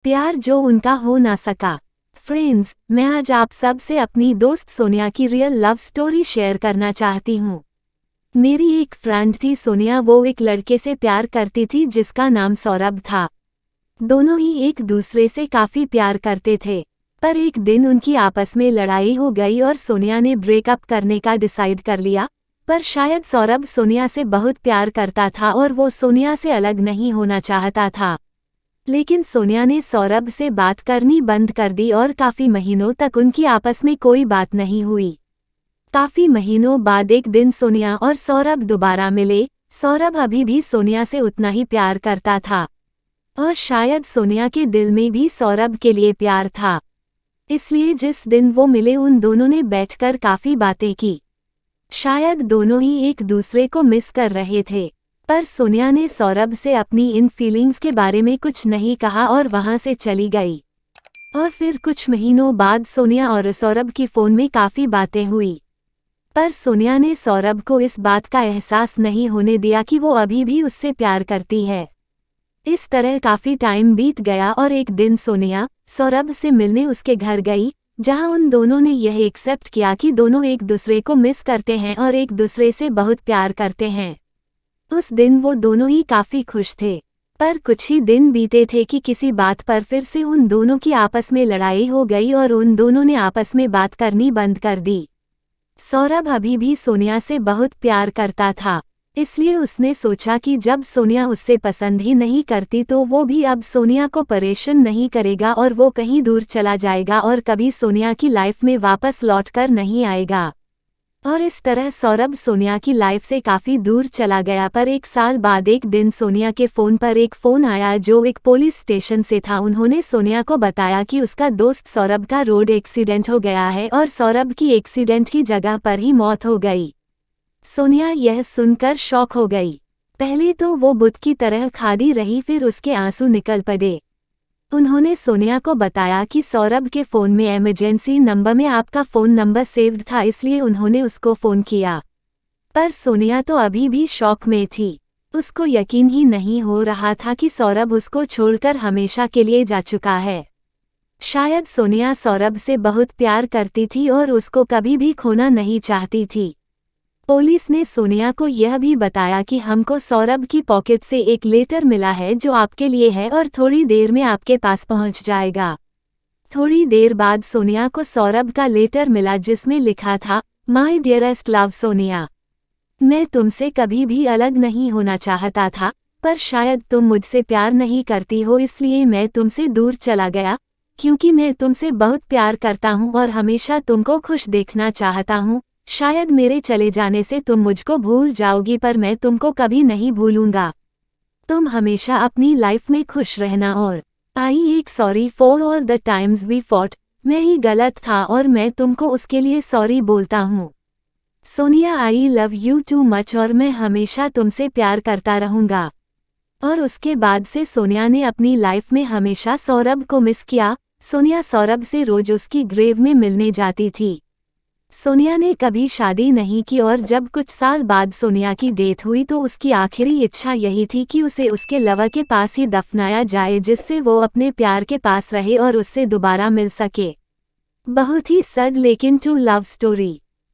प्यार जो उनका हो ना सका। फ्रेंड्स, मैं आज आप सब से अपनी दोस्त सोनिया की रियल लव स्टोरी शेयर करना चाहती हूँ। मेरी एक फ्रेंड थी सोनिया, वो एक लड़के से प्यार करती थी जिसका नाम सौरभ था। दोनों ही एक दूसरे से काफी प्यार करते थे, पर एक दिन उनकी आपस में लड़ाई हो गई और सोनिया ने ब्रेकअप करने का डिसाइड कर लिया। पर शायद सौरभ सोनिया से बहुत प्यार करता था और वो सोनिया से अलग नहीं होना चाहता था। लेकिन सोनिया ने सौरभ से बात करनी बंद कर दी और काफी महीनों तक उनकी आपस में कोई बात नहीं हुई। काफी महीनों बाद एक दिन सोनिया और सौरभ दोबारा मिले। सौरभ अभी भी सोनिया से उतना ही प्यार करता था और शायद सोनिया के दिल में भी सौरभ के लिए प्यार था। इसलिए जिस दिन वो मिले उन दोनों ने बैठकर काफी बातें की। शायद दोनों ही एक दूसरे को मिस कर रहे थे, पर सोनिया ने सौरभ से अपनी इन फीलिंग्स के बारे में कुछ नहीं कहा और वहां से चली गई। और फिर कुछ महीनों बाद सोनिया और सौरभ की फ़ोन में काफ़ी बातें हुई, पर सोनिया ने सौरभ को इस बात का एहसास नहीं होने दिया कि वो अभी भी उससे प्यार करती है। इस तरह काफ़ी टाइम बीत गया और एक दिन सोनिया सौरभ से मिलने उसके घर गई, जहां उन दोनों ने यह एक्सेप्ट किया कि दोनों एक दूसरे को मिस करते हैं और एक दूसरे से बहुत प्यार करते हैं। उस दिन वो दोनों ही काफी खुश थे, पर कुछ ही दिन बीते थे कि किसी बात पर फिर से उन दोनों की आपस में लड़ाई हो गई और उन दोनों ने आपस में बात करनी बंद कर दी। सौरभ अभी भी सोनिया से बहुत प्यार करता था, इसलिए उसने सोचा कि जब सोनिया उससे पसंद ही नहीं करती तो वो भी अब सोनिया को परेशान नहीं करेगा और वो कहीं दूर चला जाएगा और कभी सोनिया की लाइफ में वापस लौटकर नहीं आएगा। और इस तरह सौरभ सोनिया की लाइफ से काफी दूर चला गया। पर एक साल बाद एक दिन सोनिया के फ़ोन पर एक फ़ोन आया जो एक पुलिस स्टेशन से था। उन्होंने सोनिया को बताया कि उसका दोस्त सौरभ का रोड एक्सीडेंट हो गया है और सौरभ की एक्सीडेंट की जगह पर ही मौत हो गई। सोनिया यह सुनकर शॉक हो गई। पहले तो वो बुत की तरह खड़ी रही, फिर उसके आंसू निकल पड़े। उन्होंने सोनिया को बताया कि सौरभ के फ़ोन में इमरजेंसी नंबर में आपका फ़ोन नंबर सेव्ड था, इसलिए उन्होंने उसको फ़ोन किया। पर सोनिया तो अभी भी शॉक में थी। उसको यकीन ही नहीं हो रहा था कि सौरभ उसको छोड़कर हमेशा के लिए जा चुका है। शायद सोनिया सौरभ से बहुत प्यार करती थी और उसको कभी भी खोना नहीं चाहती थी। पुलिस ने सोनिया को यह भी बताया कि हमको सौरभ की पॉकेट से एक लेटर मिला है जो आपके लिए है और थोड़ी देर में आपके पास पहुंच जाएगा। थोड़ी देर बाद सोनिया को सौरभ का लेटर मिला जिसमें लिखा था, माय डियरेस्ट लव सोनिया, मैं तुमसे कभी भी अलग नहीं होना चाहता था, पर शायद तुम मुझसे प्यार नहीं करती हो, इसलिए मैं तुमसे दूर चला गया, क्योंकि मैं तुमसे बहुत प्यार करता हूँ और हमेशा तुमको खुश देखना चाहता हूँ। शायद मेरे चले जाने से तुम मुझको भूल जाओगी, पर मैं तुमको कभी नहीं भूलूंगा। तुम हमेशा अपनी लाइफ में खुश रहना। और आई एक sorry for all the times we fought, मैं ही गलत था और मैं तुमको उसके लिए सॉरी बोलता हूँ। Sonia, I love you too much और मैं हमेशा तुमसे प्यार करता रहूँगा। और उसके बाद से सोनिया ने अपनी लाइफ में हमेशा सौरभ को मिस किया। सोनिया सौरभ से रोज उसकी ग्रेव में मिलने जाती थी। सोनिया ने कभी शादी नहीं की और जब कुछ साल बाद सोनिया की डेथ हुई तो उसकी आखिरी इच्छा यही थी कि उसे उसके लवर के पास ही दफनाया जाए, जिससे वो अपने प्यार के पास रहे और उससे दोबारा मिल सके। बहुत ही सैड लेकिन ट्रू लव स्टोरी।